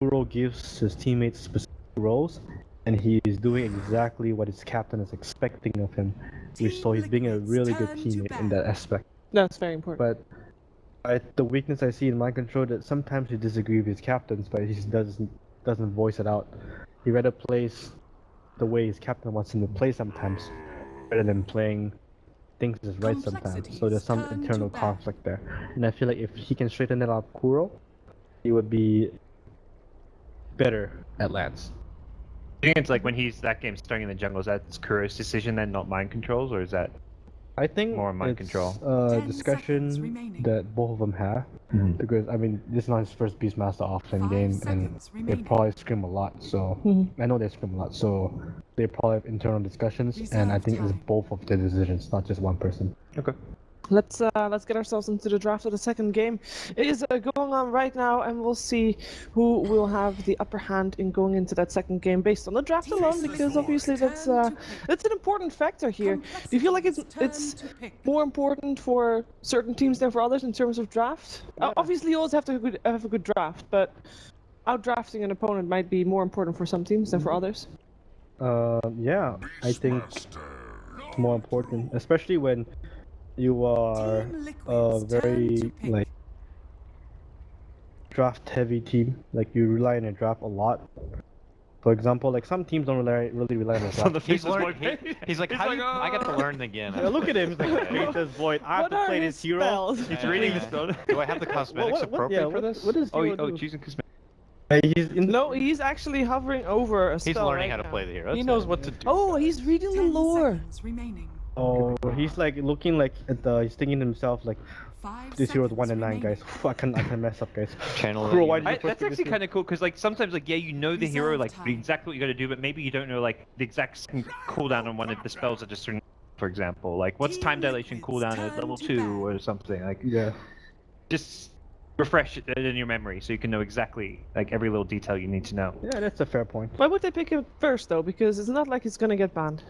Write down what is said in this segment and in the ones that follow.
Kuro gives his teammates specific roles, and he's doing exactly what his captain is expecting of him. So he's being a really good teammate in that aspect. That's very important. But the weakness I see in mind control that sometimes he disagrees with his captains, but he just doesn't voice it out. He rather plays the way his captain wants him to play sometimes, rather than playing things is right sometimes. So there's some internal conflict there, and I feel like if he can straighten that out, Kuro, he would be better at Lance. I think it's like when that game's starting in the jungle, is that Kuro's decision then, not mind controls, or is that? I think More mind it's control. a discussion that both of them have, because I mean this is not his first Beastmaster offlane game, and they probably scrim a lot. So I know they scrim a lot, so they probably have internal discussions, and I think it's both of their decisions, not just one person. Okay. Let's get ourselves into the draft of the second game. It is going on right now, and we'll see who will have the upper hand in going into that second game based on the draft alone, because obviously that's an important factor here. Do you feel like it's more important for certain teams than for others in terms of draft? Yeah. Obviously, you always have to have a good draft, but outdrafting an opponent might be more important for some teams than for others. Yeah, I think it's more important, especially when you are a very like draft heavy team, like you rely on your draft a lot. For example, like some teams don't really rely on the draft. He's like, I got to learn again. Yeah, look at him, he's like, Faceless Void, I have to play this hero. spells? He's reading the spell. Do I have the cosmetics appropriate for this? What is Oh, hero do? choosing cosmetic. No, he's actually hovering over a spell. He's learning right how to now. play the hero. He knows what to do. Oh, he's reading the lore. Oh, he's like looking like at the, he's thinking to himself like, this hero's 1 and 9, guys. I can mess up, guys. Channeling. Bro, why did you put That's this actually in? kind of cool, because like sometimes like you know the hero like exactly what you got to do, but maybe you don't know like the exact cooldown on one of the spells that just certain. For example, like what's time dilation cooldown at level 2 or something like. Yeah. Just refresh it in your memory so you can know exactly like every little detail you need to know. Yeah, that's a fair point. Why would they pick it first though? Because it's not like it's gonna get banned.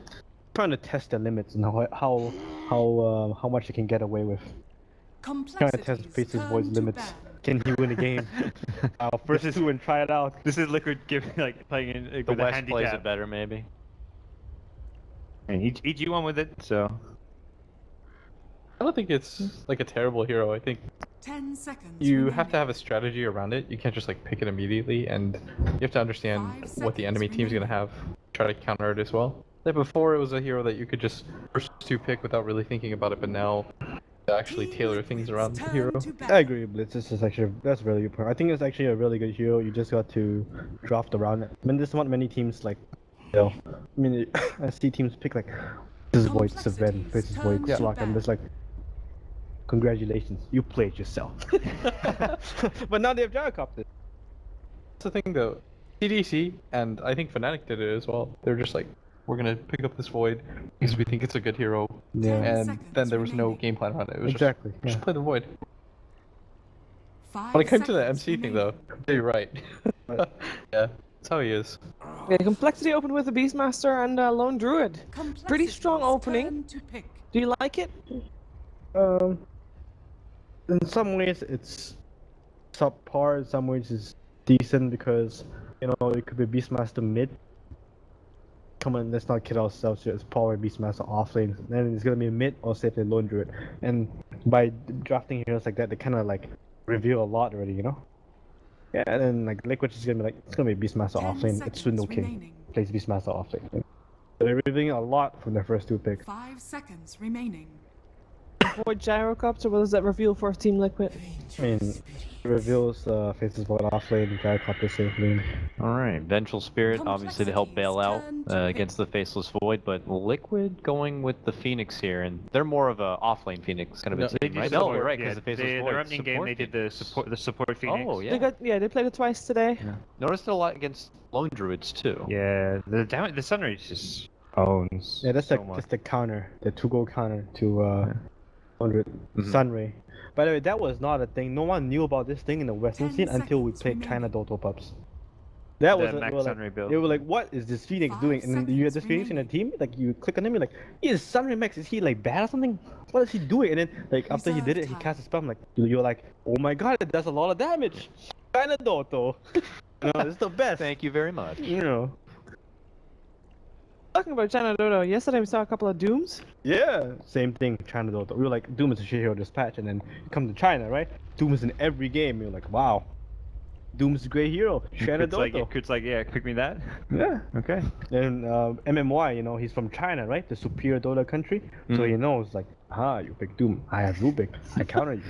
Trying to test their limits and how much they can get away with. Trying to test Faceless Void's limits. Can he win a game? First 2 and try it out. This is Liquid giving like playing in The with a West handicap. plays it better, maybe. And he won with it, so. I don't think it's like a terrible hero. I think 10 seconds. you have to have a strategy around it. You can't just like pick it immediately, and you have to understand 5 what the enemy seconds team's gonna have. Try to counter it as well. Like before, it was a hero that you could just first 2 pick without really thinking about it, but now to actually tailor things around the hero. I agree, Blitz. This is actually that's a really good point. I think it's actually a really good hero. You just got to draft around it. I mean, there's not many teams like, you know. I mean, I see teams pick like this Void Saven, Faceless Void Yeah. Slug, and just like, congratulations, you played yourself. But now they have gyrocopters. That's the thing though. CDC and I think Fnatic did it as well. They're just like, we're gonna pick up this Void because we think it's a good hero, Yeah. and then there was no game plan around it. It was Exactly. just Yeah. play the Void. 5 When it came to the seconds MC thing remaining. though, you're right. Yeah, that's how he is. Yeah, complexity opened with the Beastmaster and Lone Druid. Pretty strong Complexity's opening. turn to pick. Do you like it? In some ways it's subpar. In some ways it's decent because you know it could be Beastmaster mid. Come on, let's not kid ourselves here. It's probably Beastmaster offlane. Then it's gonna be mid or safely Lone Druid. And by drafting heroes like that, they kind of like reveal a lot already, you know. Yeah, and then like Liquid is gonna be like it's gonna be Beastmaster 10 offlane. It's seconds Swindle King remaining. plays Beastmaster offlane. So they're revealing a lot from their first 2 picks. 5 seconds remaining. Void Gyrocopter, what does that reveal for Team Liquid? I mean, it reveals Faceless Void offlane, Gyrocopter safe lane. Alright, Vengeful Spirit, obviously to help bail out Complexity's turn to against the Faceless Void, but Liquid going with the Phoenix here, and they're more of a offlane Phoenix kind of a They team, do right? support, No, right, yeah, because the Faceless the Void opening game they did the support Phoenix. Oh, yeah. They played it twice today. Noticed it a lot against Lone Druids, too. Yeah, the Sunrays just owns. Yeah, that's so like much. just the counter, the 2-goal counter to 100 Mhm. Sunray. By the way, that was not a thing. No one knew about this thing in the Western 10 scene until we seconds played remaining. China Doto Pups. That The was Max they were Sunray like, build. they were like, what is this Phoenix 5 doing? And then you had this seconds Phoenix in a team, like you click on him, you're like, he is Sunray Max. Is he like bad or something? What is he doing? And then like after he did it, he Reserve cast a spell. I'm like, you're like, oh my god, it does a lot of damage. China Doto. No, it's the best. Thank you very much. You know. Talking about China Dodo, yesterday we saw a couple of Dooms. Yeah. Same thing. China Dota. We were like, Doom is a shit hero this patch, and then you come to China, right? Doom is in every game. You're like, wow. Doom's a great hero. China Dota. Kud's like, yeah, pick me that. Yeah. Okay. And MMY, you know, he's from China, right? The superior Dota country. So he knows, like, you pick Doom. I have Rubik. I counter you.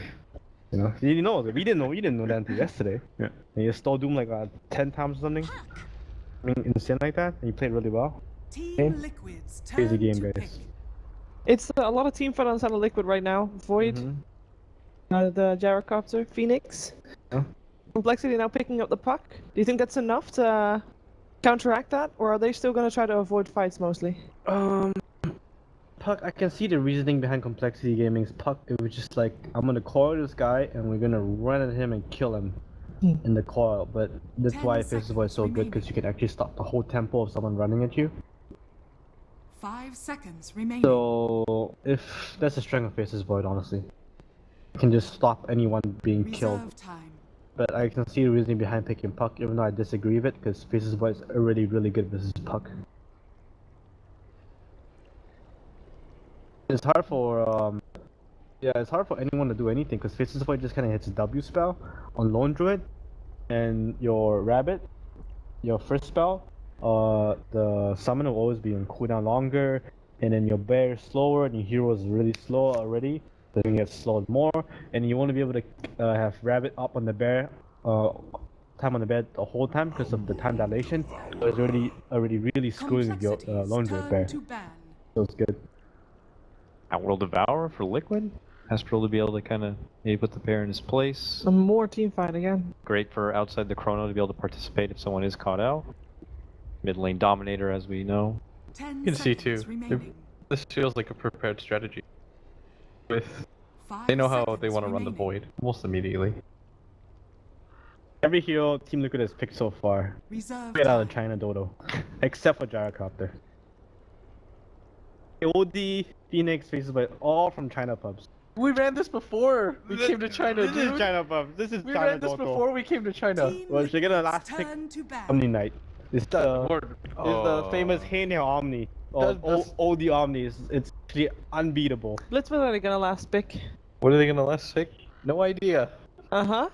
You know, he knows. We didn't know that until yesterday. Yeah. And he stole Doom like 10 times or something. I mean, insane like that. And he played really well. Team Liquid's Crazy turn game, to guys. pick. It's a lot of team fight on Side of Liquid right now. Void, the Gyrocopter, Phoenix. Yeah. Complexity now picking up the puck. Do you think that's enough to counteract that, or are they still going to try to avoid fights mostly? Puck, I can see the reasoning behind Complexity Gaming's Puck. It was just like, I'm gonna coil this guy and we're gonna run at him and kill him in the coil. But that's 10 why Faces Void is so good, seconds because you can actually stop the whole tempo of someone running at you. 5 seconds remaining. So, if that's the strength of Faces Void, honestly. You can just stop anyone being killed. Reserve time. But I can see the reasoning behind picking Puck, even though I disagree with it, because Faces Void is already really good versus Puck. It's hard for it's hard for anyone to do anything, because Faces Void just kind of hits a W spell on Lone Druid, and your Rabbit, your first spell, the Summoner will always be on cooldown longer, and then your Bear is slower, and your Hero is really slow already, so you get slowed more, and you want to be able to have Rabbit up on the Bear, time on the bed the whole time because of the time dilation. So it's already really screwing with your Lone Druid Bear. To ban. So it's good. Outworld Devourer for Liquid. Astral to be able to kind of maybe put the bear in his place. Some more team fight again. Great for outside the chrono to be able to participate if someone is caught out. Mid lane dominator, as we know. 10 You can see seconds too. remaining. This feels like a prepared strategy. With 5 they know how they seconds want to run the remaining. void almost immediately. Every hero Team Liquid has picked so far, Reserve straight out of time. China Dodo, except for Gyrocopter. OD, Phoenix, Faces Void, all from China pubs. We ran this before we came to China, This dude. is China pubs. This is We China ran this Dodo. before we came to China. Team Well, should I get a Liquid's last pick? turn to ban. Omni Knight. It's the Lord, famous Hey Now Omni. That's- OD Omni. It's actually unbeatable. Blitzman are gonna last pick. what are they gonna last pick? No idea. Uh-huh.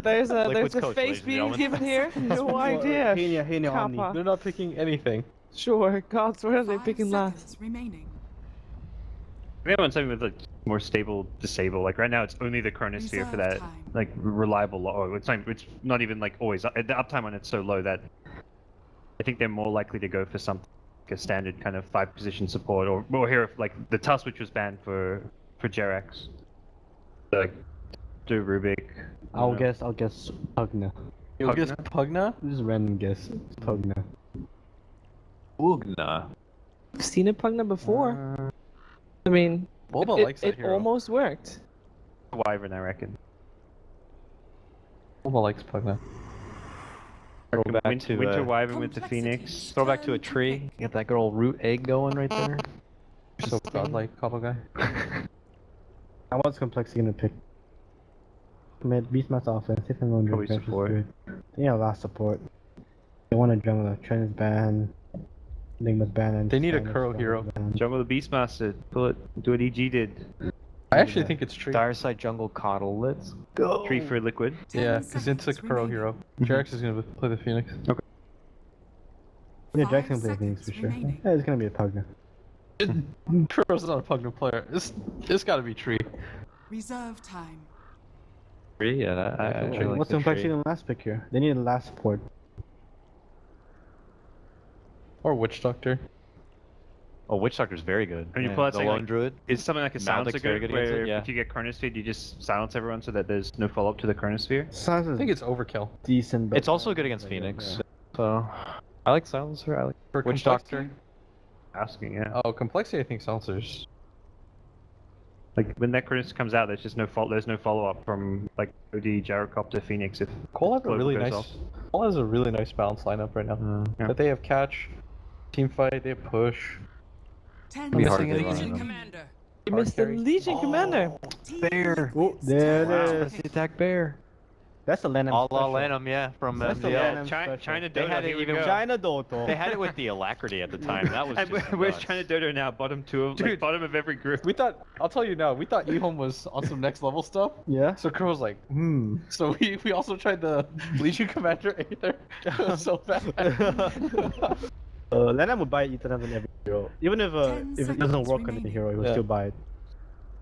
There's Liquid's a coach, face ladies and being gentlemen. given here. No idea. Hey Now Omni. Kappa. They're not picking anything. Sure, gods, where are they 5 picking last? seconds remaining. We want something with a more stable disable. Like right now, it's only the chronosphere for Reserve that time. like reliable. Or it's not even like always. The uptime on it's so low that I think they're more likely to go for something like a standard kind of 5-position support, or here like the Tusk, which was banned for Jerax. Like do Rubik. I'll guess Pugna. You'll guess Pugna? This is a random guess. It's Pugna. Ugna. I've seen it Pugna before. I mean, Boba it, likes that it hero. almost worked. Wyvern, I reckon. Boba likes Pugna. Throw back to Winter Wyvern with the Complexity. Phoenix. throw back to a tree. Get that girl root egg going right there. So godlike, Cobble guy. I want Complexity gonna pick. Mid Beastmaster offense. If I'm going to Probably support. Yeah, last support. They want a jungler. Trent is banned. Enigma's banned. And They need a Spanish Kuro is hero. banned. Jungle the Beastmaster. Pull it. Do what EG did. I actually think it's Tree. Dire side jungle coddle. Let's go. Tree for Liquid. 10 Yeah, because it's a seconds Kuro remaining. hero. Jerax is gonna play the Phoenix. Yeah, 5 Jackson plays Phoenix for seconds sure. remaining. Yeah, it's gonna be a Pugna. Kuro's not a Pugna player. It's gotta be Tree. Reserve time. Tree? Yeah, I actually like What's the Complexity tree. in the last pick here? They need a last support. Or Witch Doctor. Oh, Witch Doctor's very good. And you Yeah, pull out the something Lone like- Druid. Is something like a Maldek's silencer very good, good against where it, yeah. if you get Chronosphere, you just silence everyone so that there's no follow-up to the Chronosphere? Silence I is think it's Overkill. decent, but It's also good against Phoenix. So I like Silencer. I like For Witch Complexity? Doctor. Asking, yeah. Oh, Complexity I think Silencers. Like when that Chronosphere comes out, there's just no fault. There's no follow-up from like OD, Gyrocopter, Phoenix. If coL has a Global really goes nice off. coL has a really nice balance lineup right now. Yeah. But they have catch, team fight, they have push. 10 Be hard to seconds get around remaining. them. You Hard missed the carry. Legion Commander. Team Bear. Liquid's there it turn to is. Let's pick. attack bear. That's a Lanham A la special. Lanham, yeah, from That's the MDL. Lanham China, special. China They Dota, had it here we even- go. China Doto. They had it with the alacrity at the time. That was And just where's nuts. China Dota now? Bottom two, of, like, Dude. bottom of every group. We thought, I'll tell you now, we thought eHome was on some next level stuff. Yeah. So Crow was like, So we also tried the Legion Commander Aether. It was so bad. Lanham would buy Ethan in every hero. Even if 10 it doesn't seconds work on the remaining. hero, he would Yeah. still buy it.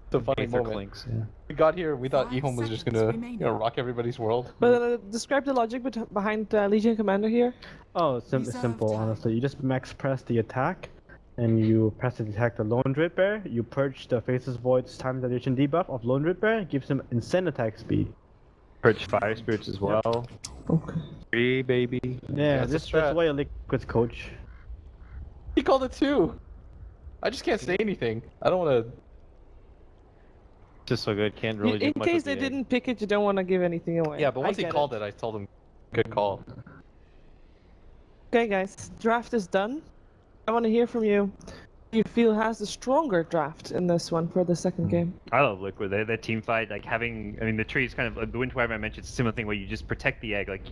It's a funny Aether moment. clinks, yeah. We got here, we thought 5 eHome was just seconds gonna remaining. rock everybody's world. But describe the logic behind Legion Commander here. Oh, it's Reserve simple, time. honestly. You just max press the attack, and you press the attack the Lone Drip Bear. You purge the Faceless Void's time dilation debuff of Lone Drip Bear. Gives him insane attack speed. Purge Fire Spirits as well. Okay. 3, baby. Yeah, that's a that's strat. why a Liquid's coach. He called it too. I just can't say anything. I don't want to. Just so good, can't really do In much case with they the egg. didn't pick it, you don't want to give anything away. Yeah, but once I he get called it, I told him, good call. Okay, guys, draft is done. I want to hear from you. You feel has the stronger draft in this one for the second game? I love Liquid. Their team fight, like having, I mean, the tree is kind of, the Winter Wyvern I mentioned, it's a similar thing where you just protect the egg. Like,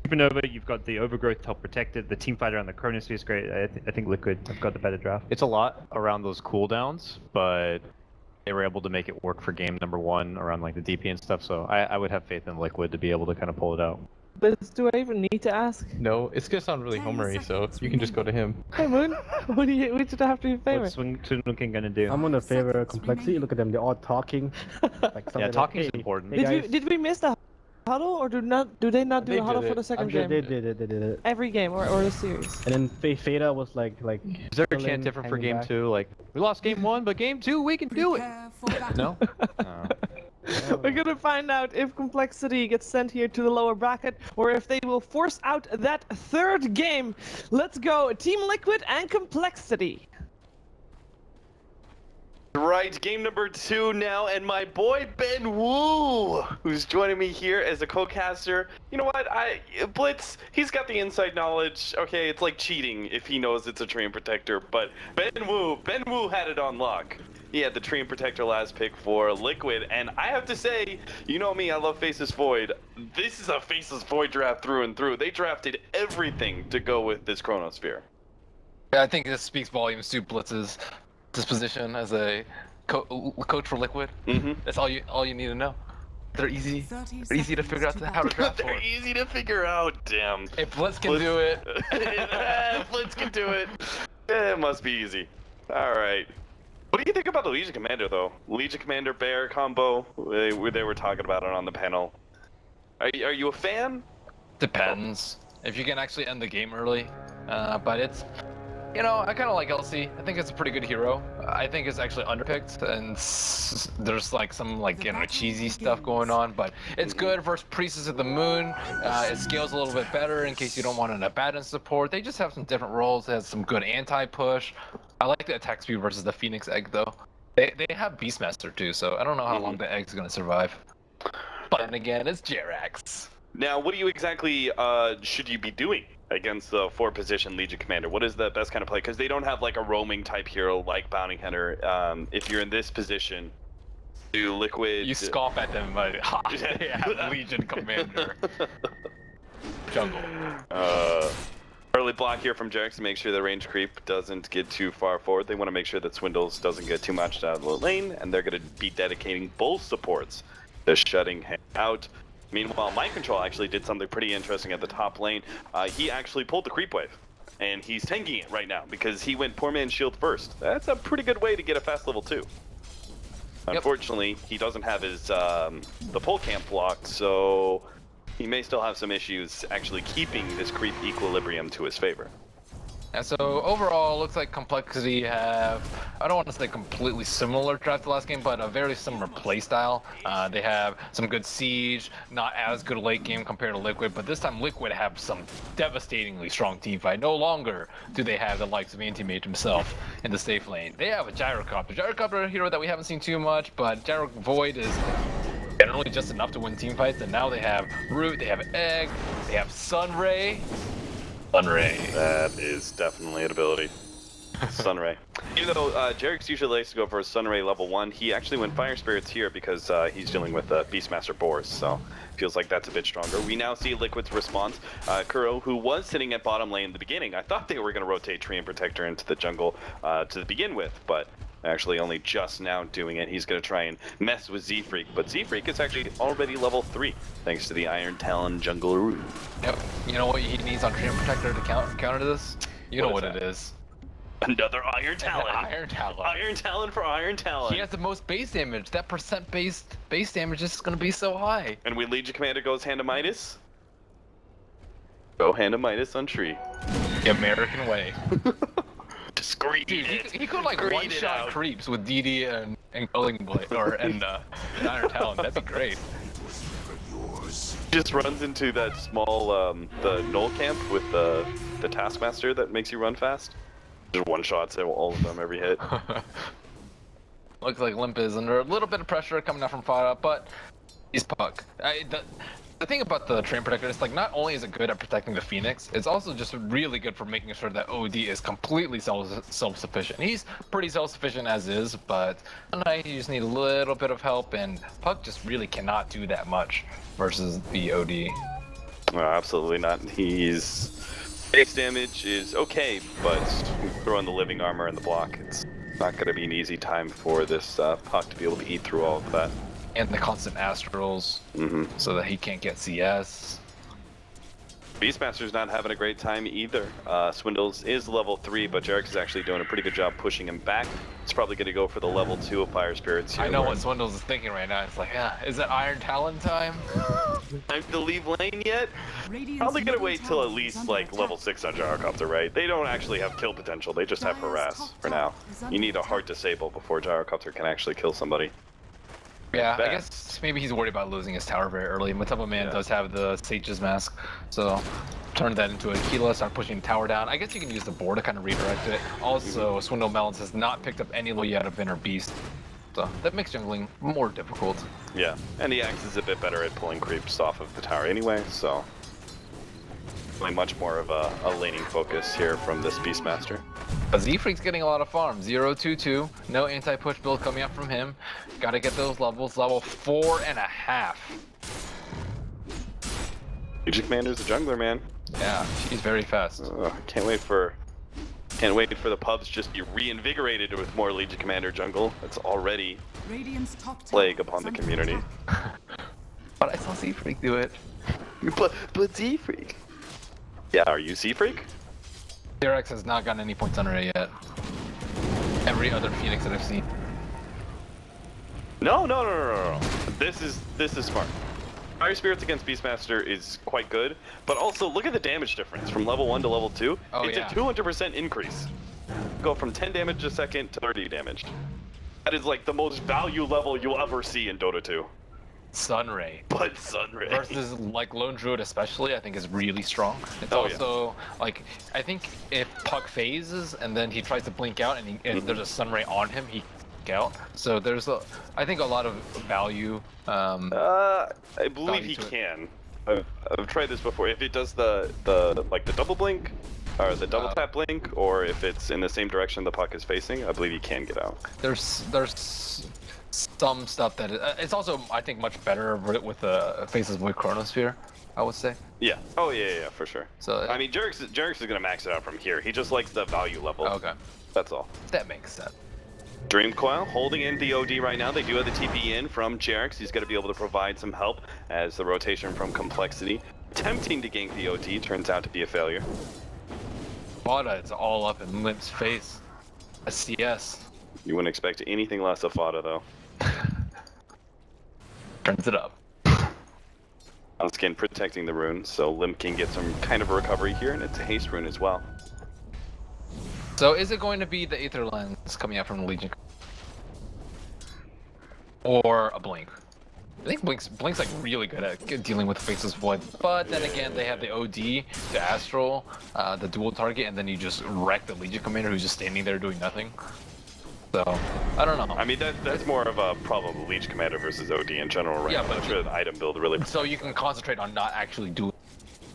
Supernova, you've got the Overgrowth to help protect it. The team fighter on the Chronosphere is great. I think Liquid have got the better draft. It's a lot around those cooldowns, but they were able to make it work for game number 1 around like the DP and stuff. So I would have faith in Liquid to be able to kind of pull it out. But do I even need to ask? No, it's gonna sound really 10 homery, so seconds you can just go to him. Hey Moon, what do you? Which do I have to be favorite? What's Swinooking gonna do? I'm gonna favor seconds complexity. remaining. Look at them, they're all talking. Like Yeah, like, talking is "Hey, important. Hey guys." Did we miss the huddle, or do they not do They a huddle did for it. the second I'm game? sure They did it. Every game or the series? And then Fada was like Is there a chilling, chant different for hanging game back. 2? Like, we lost game 1, but game 2 we can do it. Prepare for battle. No? Oh. We're gonna find out if complexity gets sent here to the lower bracket, or if they will force out that third game. Let's go, Team Liquid and complexity. Right, game number 2 now, and my boy Ben Wu, who's joining me here as a co-caster. You know what, Blitz, he's got the inside knowledge. Okay, it's like cheating if he knows it's a Treant Protector, but Ben Wu had it on lock. He had the Treant Protector last pick for Liquid, and I have to say, you know me, I love Faceless Void. This is a Faceless Void draft through and through. They drafted everything to go with this Chronosphere. Yeah, I think this speaks volumes to Blitz's disposition as a coach for Liquid. Mm-hmm. That's all you need to know. They're easy. 30 They're easy to figure out how to draft for. They're easy to figure out, damn. If Blitz can do it, Blitz can do it. It must be easy. All right. What do you think about the Legion Commander, though? Legion Commander Bear combo. They were talking about it on the panel. Are you a fan? depends. If you can actually end the game early, but it's, you know, I kind of like LC. I think it's a pretty good hero. I think it's actually underpicked, and there's like some like, you know, cheesy stuff going on, but it's good versus Priestess of the Moon. It scales a little bit better in case you don't want an Abaddon support. They just have some different roles. It has some good anti-push. I like the attack speed versus the Phoenix Egg though. They have Beastmaster too, so I don't know how long the egg's gonna survive. But then again, it's Jerax. Now, what do you exactly should you be doing against the 4-position Legion Commander? What is the best kind of play? Because they don't have like a roaming type hero like Bounty Hunter. If you're in this position, do Liquid... You scoff at them, but they have Legion Commander. Jungle. Early block here from Jerax to make sure the range creep doesn't get too far forward. They want to make sure that Swindles doesn't get too much out of the lane, and they're going to be dedicating both supports to shutting him out. Meanwhile, Mind Control actually did something pretty interesting at the top lane. He actually pulled the creep wave, and he's tanking it right now because he went poor man's shield first. That's a pretty good way to get a fast level 2. Unfortunately, he doesn't have his the pole camp blocked, so he may still have some issues actually keeping this creep equilibrium to his favor. And so overall, looks like Complexity have, I don't want to say completely similar draft to last game, but a very similar playstyle. They have some good siege, not as good late game compared to Liquid, but this time Liquid have some devastatingly strong team fight. No longer do they have the likes of Anti-Mage himself in the safe lane. They have a Gyrocopter. Gyrocopter, a hero that we haven't seen too much, but Gyro Void is generally just enough to win team fights, and now they have Root, they have Egg, they have Sunray. Sunray. That is definitely an ability. Sunray. Even though Jarek's usually likes to go for a Sunray level 1, he actually went Fire Spirits here because he's dealing with Beastmaster Boars, so feels like that's a bit stronger. We now see Liquid's response. Kuro, who was sitting at bottom lane in the beginning, I thought they were going to rotate Tree and Protector into the jungle to begin with, but actually only just now doing it. He's going to try and mess with Z-Freak, but Z-Freak is actually already level 3, thanks to the Iron Talon Jungleroo. Yep. You know what he needs on Tree and Protector to counter this? You know what it is. Another Iron Talon. Iron Talon. Iron Talon for Iron Talon. He has the most base damage. That percent-based base damage is going to be so high. And when Legion Commander goes Hand of Midas, go Hand of Midas on Tree. The American way. Just greed. Dude, he could like Greed one-shot creeps with DD and Culling Blade or and Iron Talon. That'd be great. Just runs into that small the Null camp with the Taskmaster that makes you run fast. Just one shots all of them every hit. Looks like Limp is under a little bit of pressure coming out from Fada, but he's Puck. The thing about the Train Protector is like not only is it good at protecting the Phoenix, it's also just really good for making sure that OD is completely self-sufficient. He's pretty self-sufficient as is, but tonight you just need a little bit of help, and Puck just really cannot do that much versus the OD. No, absolutely not. He's base damage is okay, but throw in the living armor and the block. It's not going to be an easy time for this Puck to be able to eat through all of that. And the constant astrals, so that he can't get CS. Beastmaster's not having a great time either. Swindles is level 3, but Jarek is actually doing a pretty good job pushing him back. It's probably going to go for the level 2 of Fire Spirits here. I know what Swindles is thinking right now. It's like, yeah, is it Iron Talon time? Time to leave lane yet? Probably going to wait till at least like level 6 on Gyrocopter, right? They don't actually have kill potential, they just have harass for now. You need a hard disable before Gyrocopter can actually kill somebody. Yeah, I guess maybe he's worried about losing his tower very early. Mataba Man does have the Sage's Mask, so turn that into a Aquila, start pushing the tower down. I guess you can use the board to kind of redirect it. Also, Swindle Melons has not picked up any low yet of Inner Beast, so that makes jungling more difficult. Yeah, and the Axe is a bit better at pulling creeps off of the tower anyway, so much more of a laning focus here from this Beastmaster. Z-Freak's getting a lot of farm. 0-2-2, no anti-push build coming up from him. Gotta get those levels, level 4.5. Legion Commander's a jungler, man. Yeah, she's very fast. Can't wait for the pubs just be reinvigorated with more Legion Commander jungle. That's already plague upon the community. But I saw Z-Freak do it. But Z-Freak. Yeah, are you Z-Freak? Derex has not gotten any points under it yet. Every other Phoenix that I've seen. No. This is smart. Fire Spirits against Beastmaster is quite good, but also look at the damage difference from level 1 to level 2. It's a 200% increase. Go from 10 damage a second to 30 damage. That is like the most value level you'll ever see in Dota 2. Sunray. But Sunray. Versus like Lone Druid especially, I think is really strong. It's also like, I think if Puck phases and then he tries to blink out and there's a Sunray on him, he can out. So there's I think a lot of value. I believe he can. I've tried this before. If it does the double blink, or the double tap blink, or if it's in the same direction the puck is facing, I believe he can get out. There's some stuff that it's also I think much better with the Faceless Void Chronosphere, I would say. Yeah. Oh yeah, for sure. So I mean, Jerix is gonna max it out from here. He just likes the value level. Okay. That's all. That makes sense. Dream Coil holding in the OD right now. They do have the TP in from Jerix. He's going to be able to provide some help as the rotation from Complexity. Attempting to gank the OD turns out to be a failure. Fada is all up in Limp's face. A CS. You wouldn't expect anything less of Fada though. Turns it up. Skin protecting the rune, so Limp can get some kind of a recovery here, and it's a haste rune as well. So is it going to be the Aether Lens coming out from the Legion? Or a Blink? I think Blink's like really good at dealing with Faceless Void, but then again they have the OD, the Astral, the dual target, and then you just wreck the Legion Commander who's just standing there doing nothing. So, I don't know. I mean, that's more of a problem with Legion Commander versus OD in general, right? Yeah, I'm not sure the item build really... So you can concentrate on not actually doing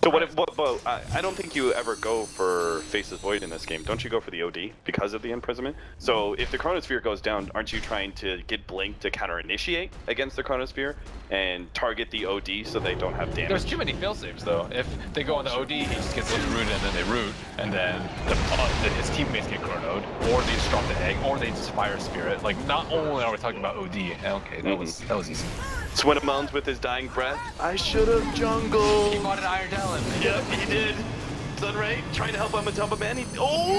So I don't think you ever go for Faceless Void in this game. Don't you go for the OD because of the imprisonment? So if the Chronosphere goes down, aren't you trying to get Blink to counter-initiate against the Chronosphere and target the OD so they don't have damage? There's too many failsafes though. If they go on the OD, he just gets rooted and then they root, and then his teammates get chronoed, or they just drop the egg, or they just fire spirit. Like, not only are we talking about OD. Okay, that was easy. Swinna moans with his dying breath. I should have jungled. He bought an Iron Talon. Yep, he did. Sunray trying to help him with Tumba Man.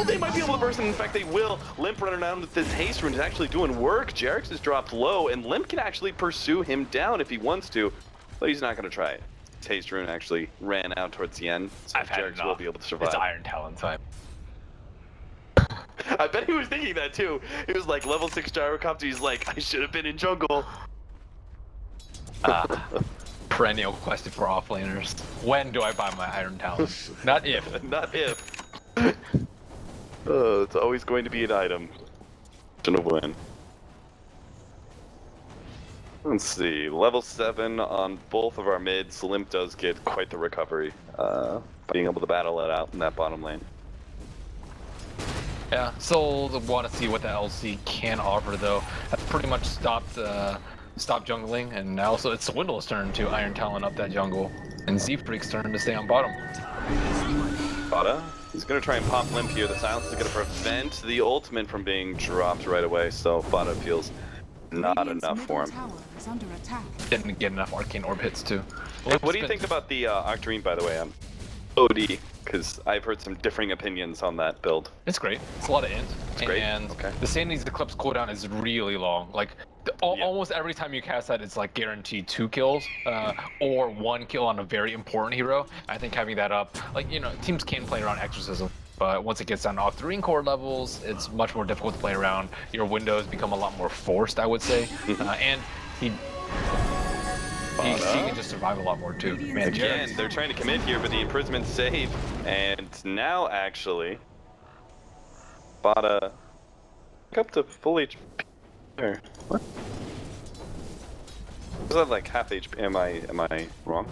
They might be able to burst him. In fact, they will. Limp running around with this haste rune is actually doing work. Jerix is dropped low, and Limp can actually pursue him down if he wants to, but he's not going to try it. His haste rune actually ran out towards the end, so Jerix will be able to survive. It's Iron Talon time. I bet he was thinking that too. He was like, level 6 gyrocopter, he's like, I should have been in jungle. Perennial question for offlaners. When do I buy my Iron Talon? Not if. Not if. It's always going to be an item. Shouldn't win. Let's see. Level 7 on both of our mids. Limp does get quite the recovery. Being able to battle it out in that bottom lane. Yeah, still want to see what the LC can offer though. That's pretty much stopped jungling, and now so it's Swindle's turn to Iron Talon up that jungle, and Z-Freak's turn to stay on bottom. Bada, he's gonna try and pop Limp here. The silence is gonna prevent the ultimate from being dropped right away, so Bada feels not enough for him. Didn't get enough Arcane Orb hits too. What do you think about the Octarine, by the way? OD, because I've heard some differing opinions on that build. It's great. It's a lot of int. It's great. And okay. The Sanity's Eclipse cooldown is really long. Like, almost every time you cast that, it's like guaranteed 2 kills, or 1 kill on a very important hero. I think having that up, like, you know, teams can play around Exorcism, but once it gets down to Octarine core levels, it's much more difficult to play around. Your windows become a lot more forced, I would say. And he can just survive a lot more too. Man, again, they're trying to commit here, but the imprisont's safe. And now, actually, Bada up to full HP. What? Was that like half HP? Am I wrong?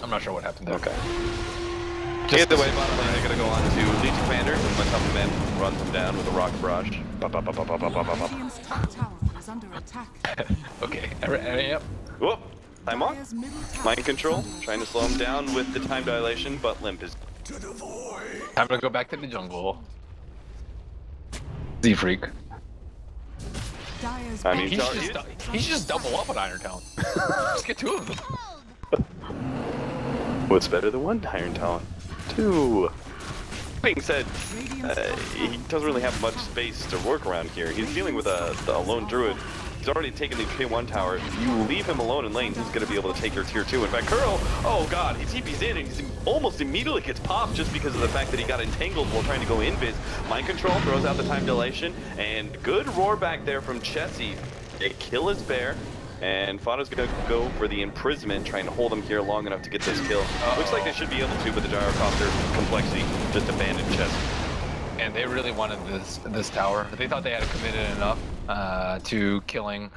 I'm not sure what happened there. Okay. Either way, bottom lane, they're gonna go on to Legion Commander, and when Tumba Man runs them down with a Rock Barrage. Radiant's top tower is under attack. Okay, yep. Whoop! Time on. Mind control, trying to slow him down with the time dilation, but Limp is Time to go back to the jungle. Z-Freak. I mean, He should just double up on Iron Talon. Just get 2 of them. what's better than 1 Iron Talon? 2. Being said, he doesn't really have much space to work around here. He's dealing with a lone druid. He's already taken the tier 1 tower. If you leave him alone in lane, he's going to be able to take your tier 2. In fact, coL, oh god, he TP's in and he almost immediately gets popped just because of the fact that he got entangled while trying to go invis. Mind control throws out the time dilation, and good roar back there from Chessie. They kill his bear, and Fada's going to go for the imprisonment, trying to hold him here long enough to get this kill. Looks like they should be able to, but the gyrocopter complexity just abandoned Chessie. And they really wanted this tower. They thought they had committed enough to killing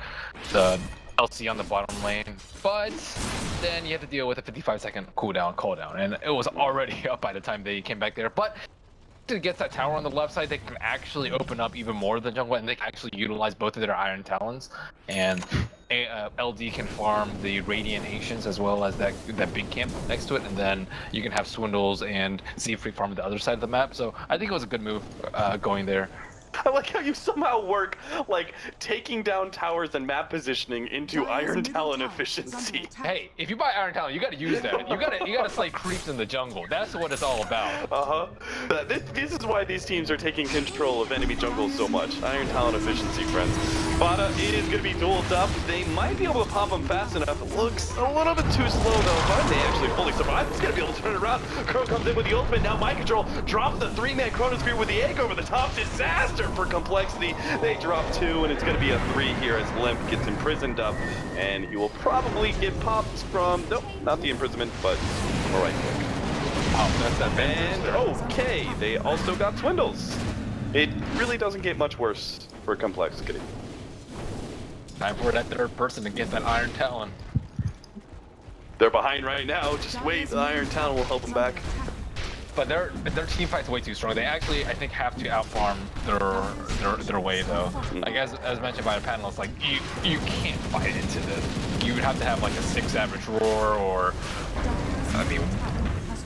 the LC on the bottom lane, but then you have to deal with a 55-second cooldown, and it was already up by the time they came back there. But to get that tower on the left side, they can actually open up even more of the jungle, and they can actually utilize both of their Iron Talons. And LD can farm the Radiant Ancients as well as that big camp next to it, and then you can have Swindles and Z-Freak farm the other side of the map. So I think it was a good move going there. I like how you somehow work, like, taking down towers and map positioning into Iron Talon efficiency. Hey, if you buy Iron Talon, you gotta use that. You gotta slay creeps in the jungle. That's what it's all about. This is why these teams are taking control of enemy jungles so much. Iron Talon efficiency, friends. Bada is gonna be dueled up. They might be able to pop him fast enough. It looks a little bit too slow though, but they actually fully survive. He's gonna be able to turn it around. coL comes in with the ultimate. Now mind control drops the 3-man Chronosphere with the egg over the top. Disaster for complexity. They drop 2, and it's going to be a 3 here as Limp gets imprisoned up, and he will probably get popped from, nope, not the imprisonment, but a right click. Oh, that's that And okay, they also got Swindles. It really doesn't get much worse for complexity. Time for that 3rd person to get that Iron Talon. They're behind right now. Just wait. The Iron Town will help them back. But their team fight's way too strong. They actually, I think, have to outfarm their way though. Like as mentioned by the panelists, like you can't fight into this. You would have to have like a 6 average roar, or I mean,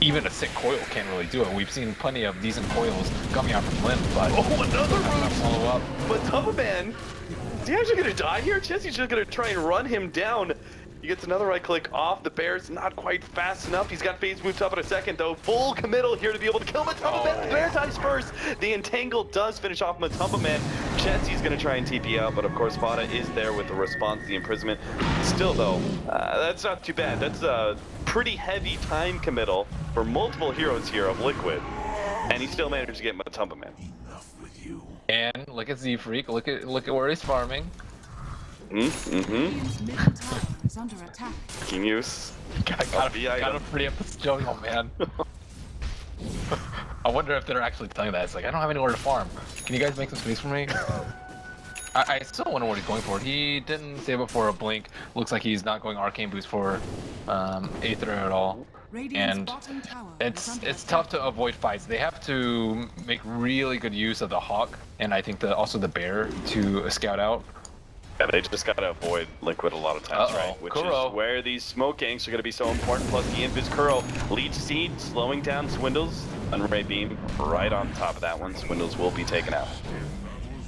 even a sick coil can't really do it. We've seen plenty of decent coils coming out from Limp, but another follow up. But Tubba-Man, is he actually gonna die here? Jesse's just gonna try and run him down. He gets another right click off. The bear's not quite fast enough. He's got phase moved up in a second, though. Full committal here to be able to kill Matumba-Man. The bear dies first. The Entangle does finish off Matumba-Man. Jesse's going to try and TP out, but of course, Vada is there with the response, the imprisonment. Still, though, that's not too bad. That's a pretty heavy time committal for multiple heroes here of Liquid. And he still managed to get Matumba-Man. And look at Z-Freak. Look at where he's farming. Radiant's middle tower is under attack. King use. Gotta free up this jungle, man. I wonder if they're actually telling that. It's like, I don't have anywhere to farm. Can you guys make some space for me? I still wonder what he's going for. He didn't save up for a blink. Looks like he's not going arcane boost for Aether at all. And it's tough to avoid fights. They have to make really good use of the Hawk, and I think also the Bear to scout out. Yeah, they just gotta avoid Liquid a lot of times, right? Which is where these smoke ganks are gonna be so important. Plus the Invis Kuro. Leech Seed slowing down Swindles. Unray Beam right on top of that one. Swindles will be taken out.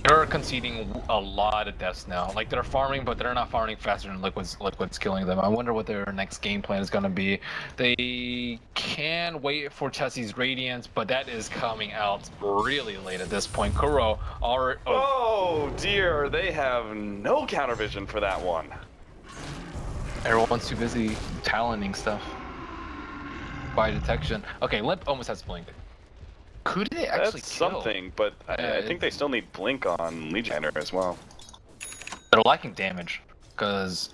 They're conceding a lot of deaths now. Like, they're farming, but they're not farming faster than Liquid's killing them. I wonder what their next game plan is going to be. They can wait for Chessie's Radiance, but that is coming out really late at this point. Kuro already... Oh dear, they have no counter vision for that one. Everyone's too busy talenting stuff. By detection. Okay, Limp almost has Blink. Could they actually kill? Something, but I think they still need Blink on Legionnaire as well. They're lacking damage, because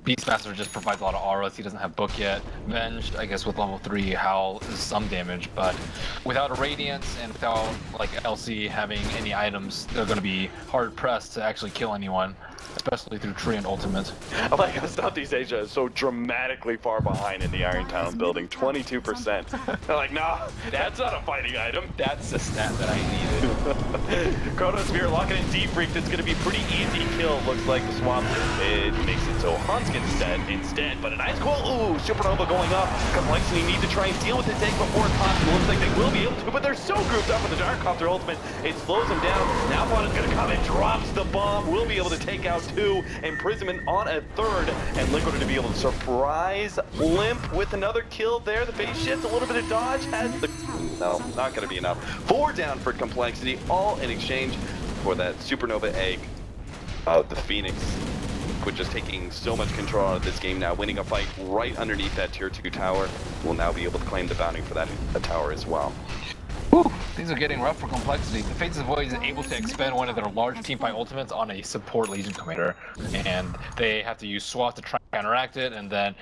Beastmaster just provides a lot of auras. He doesn't have Book yet. Venged, I guess with level 3, Howl is some damage, but without a Radiance and without like LC having any items, they're going to be hard pressed to actually kill anyone, especially through Tree and Ultimate. I like how Southeast Asia is so dramatically far behind in the Iron Town building, 22%. They're like, nah, that's not a fighting item. That's the stat that I needed. Chronosphere locking in Z-Freak. That's going to be a pretty easy kill. Looks like the swap, it makes it so Hans gets dead instead, but a nice coil. Ooh, Supernova going up. Complexity need to try and deal with this egg before it's possible. Looks like they will be able to, but they're so grouped up with the Darkcopter ultimate. It slows them down. Now Vada's going to come and drops the bomb. We'll be able to take out 2. Imprisonment on a 3rd, and Liquid to be able to surprise Limp with another kill there. The phase shift, a little bit of dodge has the... No, not going to be enough. 4 down for Complexity, all in exchange for that Supernova egg. The Phoenix. Liquid just taking so much control out of this game now, winning a fight right underneath that tier 2 tower. Will now be able to claim the bounty for that tower as well. Whew, things are getting rough for Complexity. The Fates of Void is able to expend one of their large teamfight ultimates on a support Legion commander, and they have to use SWAT to try and counteract it, and then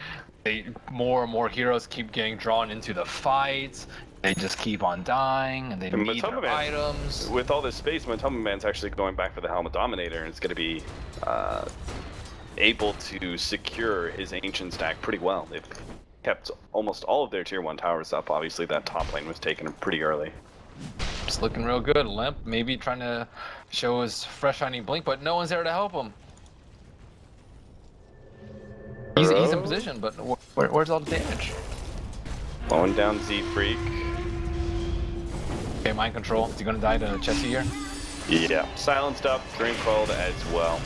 more and more heroes keep getting drawn into the fights. They just keep on dying, and they need their items. With all this space, Matumba-Man's actually going back for the Helmet Dominator, and it's going to be able to secure his Ancient stack pretty well. They've kept almost all of their tier 1 towers up. Obviously that top lane was taken pretty early. It's looking real good. Limp maybe trying to show his fresh shiny Blink, but no one's there to help him. He's in position, but where's all the damage? Slowing down Z-Freak. Okay, mind control. Is he gonna die to Chessie here? Yeah, silenced up, Green Coiled as well.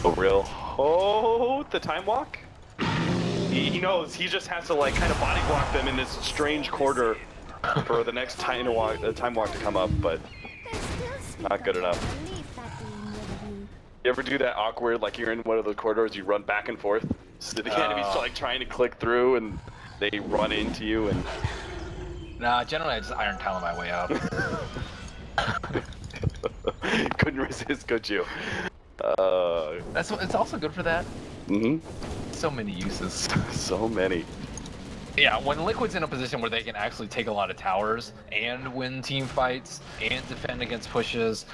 A real... Oh, the time walk? He knows, he just has to like kind of body block them in this strange corridor for the next time walk to come up, but not good enough. You ever do that awkward, like you're in one of the corridors, you run back and forth, so the enemy's like trying to click through and they run into you and... Nah, generally I just Iron Talon my way out. Couldn't resist, could you? It's also good for that. Mm-hmm. So many uses. So many. Yeah, when Liquid's in a position where they can actually take a lot of towers and win team fights and defend against pushes,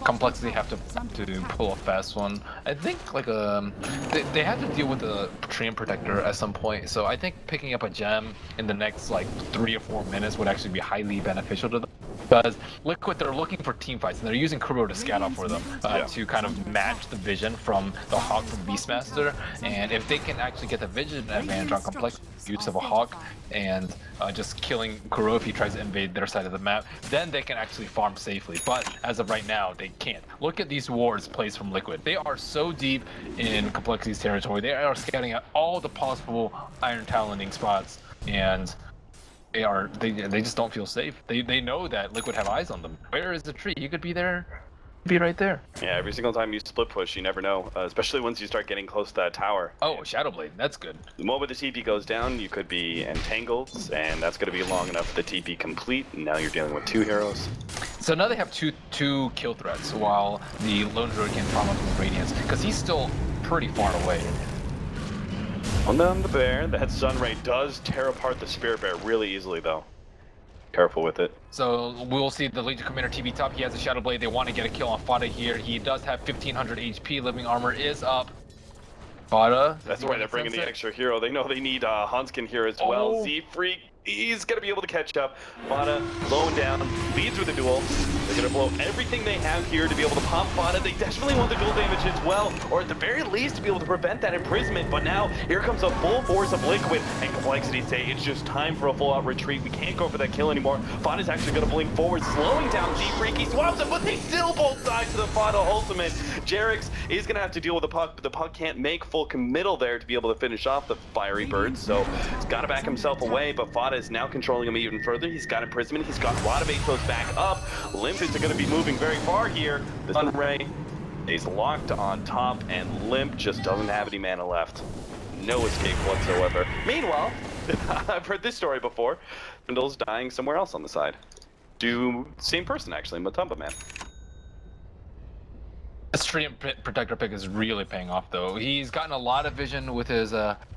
Complexity have to pull a fast one. I think like they have to deal with the Treant Protector at some point, so I think picking up a gem in the next like 3 or 4 minutes would actually be highly beneficial to them. Because Liquid, they're looking for team fights, and they're using Kuro to scout out for them to kind of match the vision from the Hawk from Beastmaster. And if they can actually get the vision advantage on Complex use of a Hawk and just killing Kuro if he tries to invade their side of the map, then they can actually farm safely. But as of right now, they can't. Look at these wards placed from Liquid. They are so deep in Complexity's territory. They are scouting out all the possible Iron Taloning spots, and they just don't feel safe. They know that Liquid have eyes on them. Where is the tree? You could be there, be right there. Yeah, every single time you split push, you never know, especially once you start getting close to that tower. Oh, Shadowblade, that's good. The moment the TP goes down, you could be entangled, and that's going to be long enough for the TP complete, and now you're dealing with 2 heroes. So now they have two kill threats, while the Lone Druid can farm up with Radiance, because he's still pretty far away. On the bear, that Sunray does tear apart the Spirit Bear really easily, though. Careful with it. So we'll see the Legion Commander TP top. He has a Shadow Blade. They want to get a kill on Fada here. He does have 1500 HP. Living armor is up. Fada. That's why they're bringing the extra hero. They know they need Hanskin here as well. Z-Freak, he's going to be able to catch up. Fada slowing down, leads with the duel. They're going to blow everything they have here to be able to pop Fada. They desperately want the duel damage as well, or at the very least to be able to prevent that imprisonment. But now, here comes a full force of Liquid, and Complexity say it's just time for a full-out retreat. We can't go for that kill anymore. Fada's actually going to blink forward, slowing down Z-Freak. He swaps him, but they still both die to the Fada ultimate. Jerix is going to have to deal with the puck, but the puck can't make full committal there to be able to finish off the Fiery Bird, so he's got to back himself away, but Fada is now controlling him even further. He's got imprisonment, he's got a lot of Aethos back up. Limpets are going to be moving very far here. The Sunray is locked on top, and Limp just doesn't have any mana left. No escape whatsoever. Meanwhile, I've heard this story before. Dwindle's dying somewhere else on the side. Same person actually, Matumba Man. This Treant Protector pick is really paying off, though. He's gotten a lot of vision with his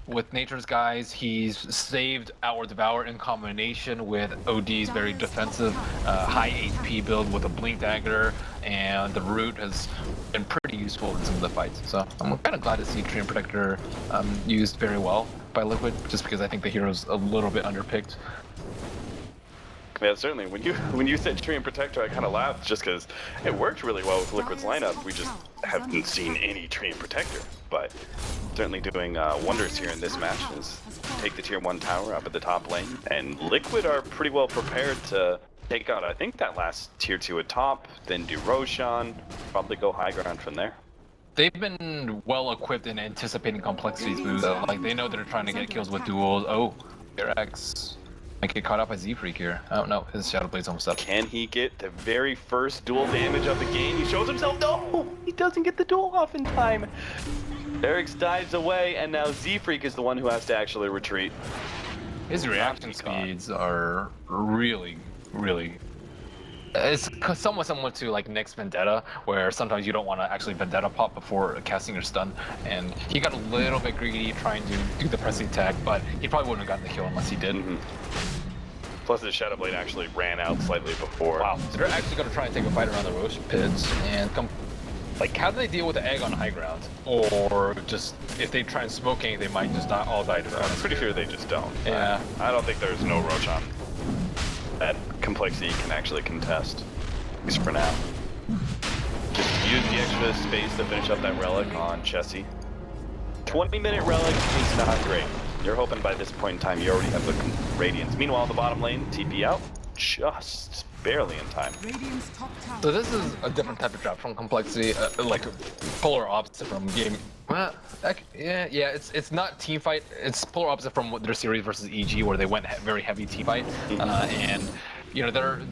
with Nature's Guys. He's saved Outward Devour in combination with OD's very defensive, high HP build with a Blink Dagger, and the Root has been pretty useful in some of the fights. So I'm kind of glad to see Treant Protector used very well by Liquid, just because I think the hero's a little bit underpicked. Yeah, certainly. When you said Treant Protector, I kind of laughed just because it worked really well with Liquid's lineup. We just haven't seen any Treant Protector, but certainly doing wonders here in this match is take the tier 1 tower up at the top lane, and Liquid are pretty well prepared to take out, I think, that last tier 2 at top, then do Roshan, probably go high ground from there. They've been well equipped in anticipating Complexity's moves, though. Like, they know they're trying to get kills with duels. Oh, their X. Might get caught up by Z-Freak here. Oh no, his Shadow Blade's almost up. Can he get the very first duel damage of the game? He shows himself. No! He doesn't get the duel off in time. Eric's dives away, and now Z-Freak is the one who has to actually retreat. His reaction speeds are really, really... It's somewhat similar to like Nick's Vendetta, where sometimes you don't want to actually Vendetta pop before casting your stun, and he got a little bit greedy trying to do the pressing attack, but he probably wouldn't have gotten the kill unless he did. Plus the Shadow Blade actually ran out slightly before. Wow, so they're actually going to try and take a fight around the Roche pits, and come... Like, how do they deal with the egg on high ground? Or just, if they try and smoking, they might just not all die to I'm pretty sure they just don't. Yeah. I don't think there's no Roshan that Complexity can actually contest, at least for now. Just use the extra space to finish up that relic on Chessie. 20-minute relic is not great. You're hoping by this point in time you already have the Radiance. Meanwhile, the bottom lane, TP out, just barely in time. So this is a different type of drop from Complexity, like polar opposite from game. Well, yeah, it's not team fight. It's polar opposite from their series versus EG, where they went very heavy team fight, and you know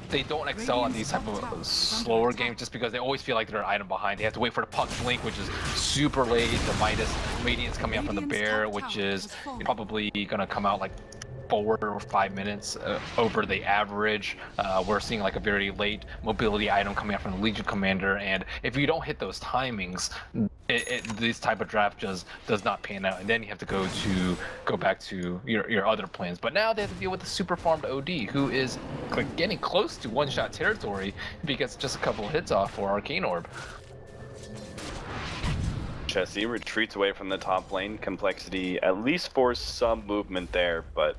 they don't excel at these type of slower games just because they always feel like they're an item behind. They have to wait for the puck blink, which is super late. The Midas Radiance coming up from the bear, which is probably gonna come out like 4 or 5 minutes over the average. We're seeing like a very late mobility item coming out from the Legion Commander, and if you don't hit those timings, this type of draft just does not pan out, and then you have to go back to your other plans. But now they have to deal with the super farmed OD, who is like getting close to one-shot territory if he gets just a couple of hits off for Arcane Orb. Chessie retreats away from the top lane. Complexity at least forced some movement there, but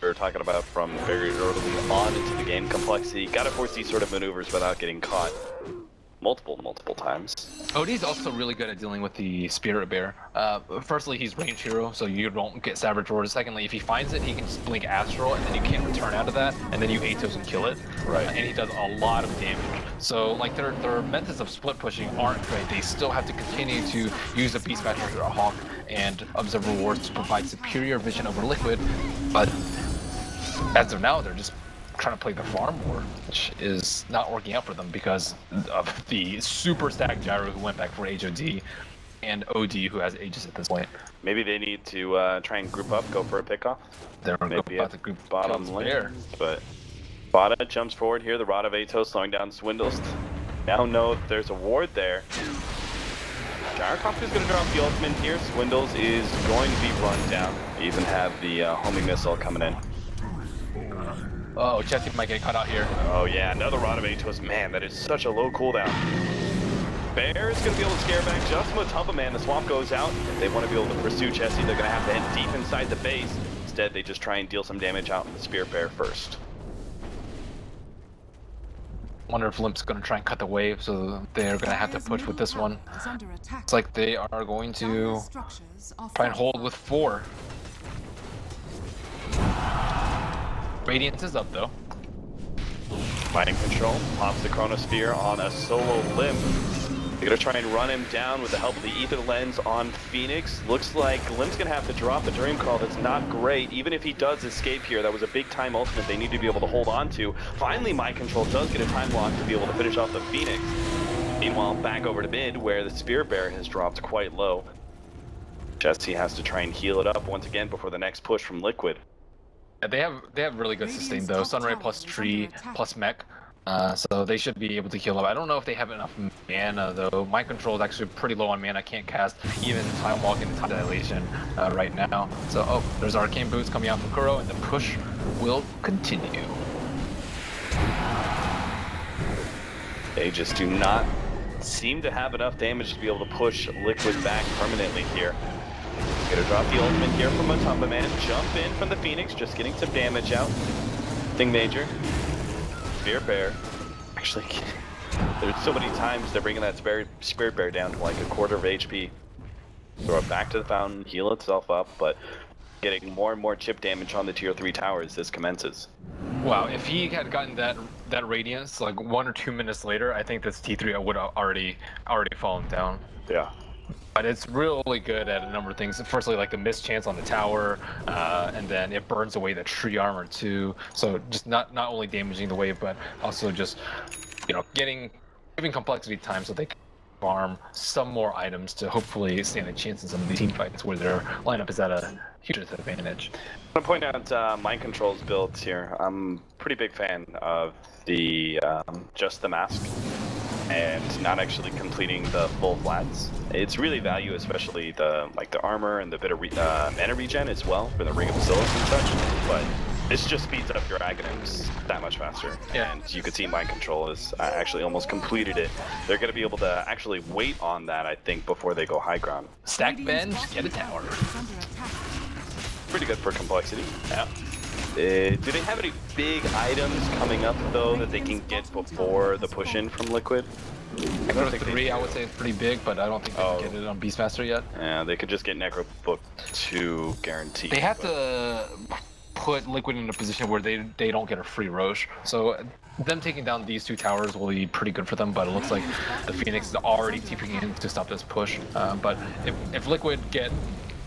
we're talking about from very early on into the game. Complexity gotta force these sort of maneuvers without getting caught multiple times. OD's also really good at dealing with the Spirit Bear. Firstly, he's range hero, so you don't get Saboteurs. Secondly, if he finds it, he can just blink Astral, and then you can't return out of that, and then you Atos and kill it. Right. And he does a lot of damage. So, like, their methods of split pushing aren't great. They still have to continue to use the Beastmaster or Hawk and Observer Wards to provide superior vision over Liquid, but as of now, they're just trying to play the farm war, which is not working out for them because of the super stacked Gyro who went back for HOD and OD who has Aegis at this point. Maybe they need to try and group up, go for a pickoff. They're Maybe about at to group bottom lane. there. But Bada jumps forward here, the Rod of Atos slowing down Swindles. Now know if there's a ward there. Gyrocopter is going to drop the ultimate here. Swindles is going to be run down. They even have the homing missile coming in. Oh, Chessie might get caught out here. Oh yeah, another Rod of Atos. Man, that is such a low cooldown. Bear is going to be able to scare back just Matumba, man. The swamp goes out. If they want to be able to pursue Chessie, they're going to have to head deep inside the base. Instead, they just try and deal some damage out with the Spirit Bear first. Wonder if Limp's going to try and cut the wave, so they're going to have to push with this one. It's like they are going to try and hold with 4. Radiance is up though. Mind control, pops the Chronosphere on a solo Limp. They're gonna try and run him down with the help of the Ether Lens on Phoenix. Looks like Limp's gonna have to drop the Dream Call. That's not great. Even if he does escape here, that was a big time ultimate they need to be able to hold on to. Finally, Mind Control does get a time lock to be able to finish off the Phoenix. Meanwhile, back over to mid, where the Spirit Bear has dropped quite low. Chessie has to try and heal it up once again before the next push from Liquid. They have really good sustain though. Sunray plus tree plus mech, so they should be able to heal up. I don't know if they have enough mana though. My control is actually pretty low on mana. I can't cast even Time Walk and Time Dilation right now. So oh, there's Arcane Boots coming out from Kuro, and the push will continue. They just do not seem to have enough damage to be able to push Liquid back permanently here. Gonna drop the ultimate here from Matumba, man. Jump in from the Phoenix, just getting some damage out. Thing Major. Spirit Bear. Actually, there's so many times they're bringing that Spirit Bear down to like a quarter of HP. Throw it back to the fountain, heal itself up, but getting more and more chip damage on the tier 3 towers this commences. Wow, if he had gotten that radiance like 1 or 2 minutes later, I think this T3 would have already fallen down. Yeah. But it's really good at a number of things. Firstly, like the mischance on the tower, and then it burns away the tree armor too. So just not only damaging the wave, but also just, you know, giving complexity time so they can farm some more items to hopefully stand a chance in some of these team fights where their lineup is at a huge disadvantage. I want to point out Mind Control's builds here. I'm a pretty big fan of the just the mask and not actually completing the full flats. It's really value, especially the armor and the bit of mana regen as well for the Ring of Basilicus and such. But this just speeds up your Aghanims that much faster. Yeah. And you can see Mind Control has actually almost completed it. They're going to be able to actually wait on that, I think, before they go high ground. Stack bench, get a tower. Pretty good for complexity. Yeah. Do they have any big items coming up though that they can get before the push in from Liquid? Necro 3 I would say it's pretty big, but I don't think they can get it on Beastmaster yet. Yeah, they could just get Necro Book 2 guaranteed. They have to put Liquid in a position where they don't get a free Roche. So them taking down these 2 towers will be pretty good for them, but it looks like the Phoenix is already TPing in to stop this push. But if Liquid get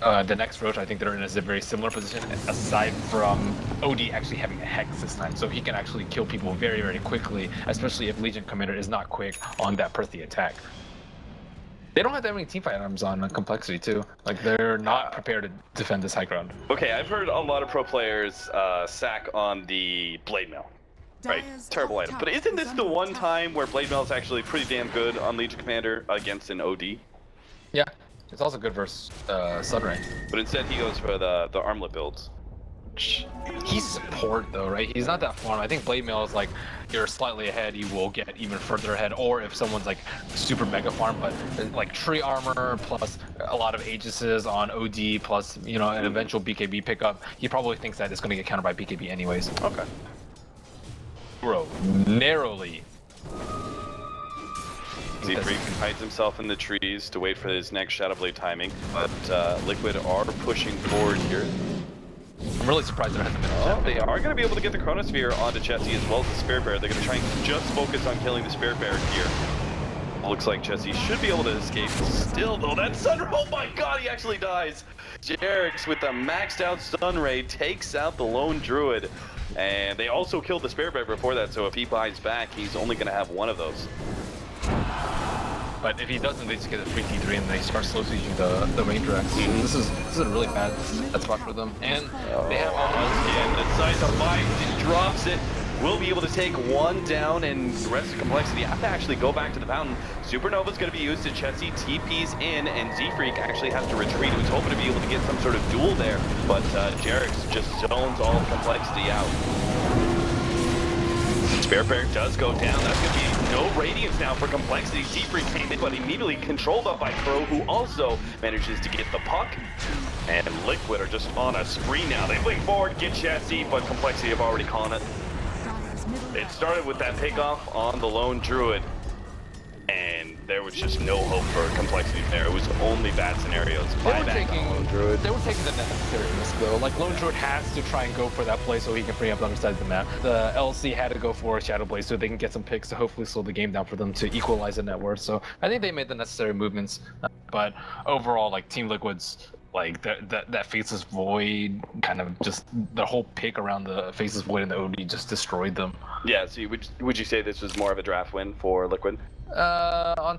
the next Roche, I think they're in a very similar position, aside from OD actually having a Hex this time, so he can actually kill people very, very quickly, especially if Legion Commander is not quick on that Perthy attack. They don't have that many teamfight items on Complexity too. Like, they're not prepared to defend this high ground. Okay, I've heard a lot of pro players sack on the Blade Mail. Right, terrible item. But isn't this the one time where Blade Mail is actually pretty damn good on Legion Commander against an OD? Yeah, it's also good versus Sunray. But instead he goes for the armlet builds. He's support though, right? He's not that farm. I think Blade Mail is like you're slightly ahead, you will get even further ahead, or if someone's like super mega farm, but like tree armor plus a lot of Aegises on OD plus an eventual BKB pickup, he probably thinks that it's going to get countered by BKB anyways. Okay. Bro, narrowly. Z3 hides himself in the trees to wait for his next Shadow Blade timing, but Liquid are pushing forward here. I'm really surprised there hasn't been Oh, they are going to be able to get the Chronosphere onto Jesse as well as the Spirit Bear. They're going to try and just focus on killing the Spirit Bear here. Looks like Jesse should be able to escape. Still, though, that Sun... Oh my god, he actually dies! Jerix with the maxed out Stun Ray takes out the Lone Druid. And they also killed the Spirit Bear before that, so if he buys back, he's only going to have one of those. But if he doesn't, they just get a free T3 and they start slow sieging the Ranger X. This is a really bad spot for them. And they have almost and the size of mine drops it. We'll be able to take one down, and the rest of Complexity have to actually go back to the fountain. Supernova's going to be used to Chessie, TP's in, and Z-Freak actually has to retreat. He was hoping to be able to get some sort of duel there, but Jerix just zones all of Complexity out. Spirit Bear does go down. That's going to be no Radiance now for Complexity. Z-Freak came in, but immediately controlled up by Crow, who also manages to get the puck. And Liquid are just on a spree now. They blink forward, get Chessie, but Complexity have already caught it. It started with that pickoff on the Lone Druid, and there was just no hope for Complexity there. It was only bad scenarios. They were taking the necessary risk though. Like Lone Druid has to try and go for that play so he can free up the other side of the map. The LC had to go for Shadow Blade so they can get some picks to hopefully slow the game down for them to equalize the net worth. So I think they made the necessary movements, but overall, like Team Liquid's like that Faceless Void kind of just the whole pick around the Faceless Void and the OD just destroyed them. Yeah, so would you say this was more of a draft win for Liquid? On